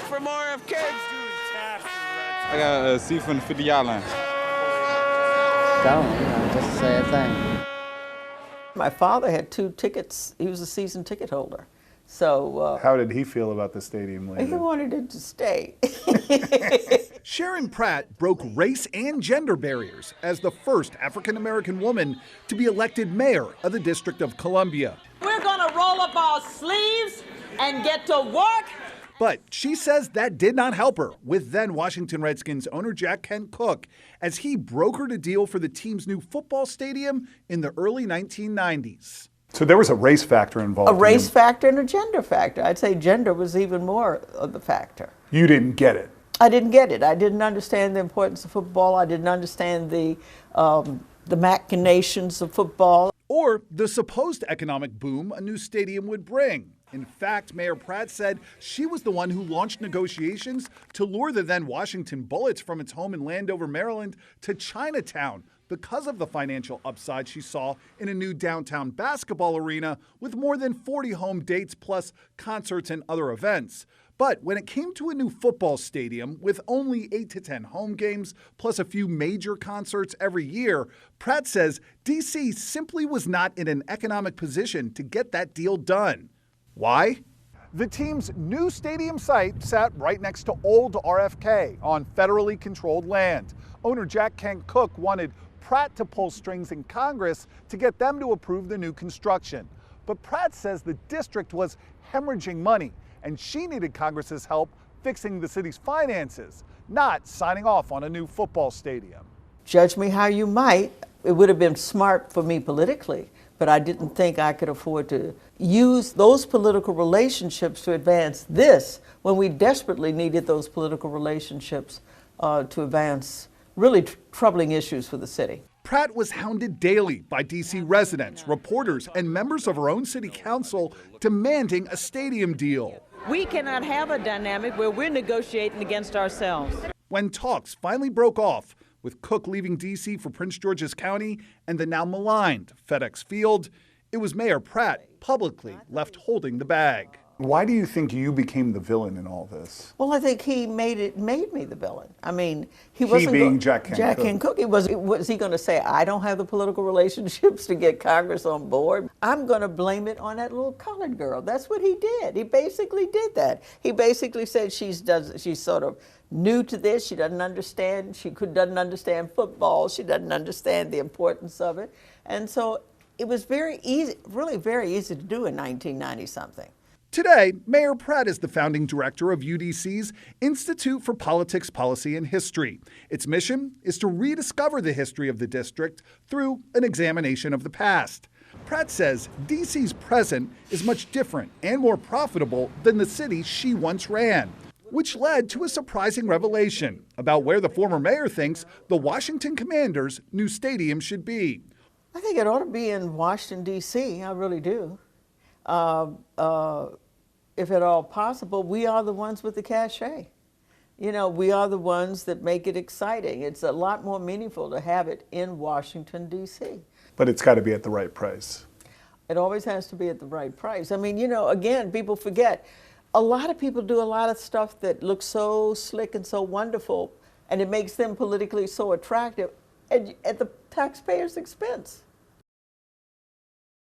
from RFK. I got a seat from the 50-yard line. Don't, just a sad thing. My father had 2 tickets. He was a season ticket holder. So how did he feel about the stadium later? He wanted it to stay. Sharon Pratt broke race and gender barriers as the first African-American woman to be elected mayor of the District of Columbia. We're going to roll up our sleeves and get to work. But she says that did not help her with then Washington Redskins owner Kent Cooke as he brokered a deal for the team's new football stadium in the early 1990s. So there was a race factor involved. A race factor and a gender factor. I'd say gender was even more of the factor. You didn't get it. I didn't get it. I didn't understand the importance of football. I didn't understand the machinations of football. Or the supposed economic boom a new stadium would bring. In fact, Mayor Pratt said she was the one who launched negotiations to lure the then Washington Bullets from its home in Landover, Maryland, to Chinatown because of the financial upside she saw in a new downtown basketball arena with more than 40 home dates plus concerts and other events. But when it came to a new football stadium with only 8 to 10 home games plus a few major concerts every year, Pratt says D.C. simply was not in an economic position to get that deal done. Why? The team's new stadium site sat right next to old RFK on federally controlled land. Owner Kent Cooke wanted Pratt to pull strings in Congress to get them to approve the new construction. But Pratt says the district was hemorrhaging money and she needed Congress's help fixing the city's finances, not signing off on a new football stadium. Judge me how you might, it would have been smart for me politically, but I didn't think I could afford to use those political relationships to advance this when we desperately needed those political relationships to advance really troubling issues for the city. Pratt was hounded daily by D.C. residents, reporters, and members of her own city council demanding a stadium deal. We cannot have a dynamic where we're negotiating against ourselves. When talks finally broke off, with Cooke leaving D.C. for Prince George's County and the now maligned FedEx Field, it was Mayor Pratt publicly left holding the bag. Why do you think you became the villain in all this? Well, I think he made me the villain. I mean, he wasn't being Kent Cooke. Was he going to say, I don't have the political relationships to get Congress on board? I'm going to blame it on that little colored girl. That's what he did. He basically did that. He basically said she's sort of new to this. She doesn't understand. Doesn't understand football. She doesn't understand the importance of it. And so it was very easy, really very easy to do in 1990-something. Today, Mayor Pratt is the founding director of UDC's Institute for Politics, Policy, and History. Its mission is to rediscover the history of the district through an examination of the past. Pratt says DC's present is much different and more profitable than the city she once ran, which led to a surprising revelation about where the former mayor thinks the Washington Commanders' new stadium should be. I think it ought to be in Washington, D.C., I really do. If at all possible, we are the ones with the cachet. You know, we are the ones that make it exciting. It's a lot more meaningful to have it in Washington, D.C. But it's got to be at the right price. It always has to be at the right price. I mean, you know, again, people forget. A lot of people do a lot of stuff that looks so slick and so wonderful, and it makes them politically so attractive at the taxpayer's expense.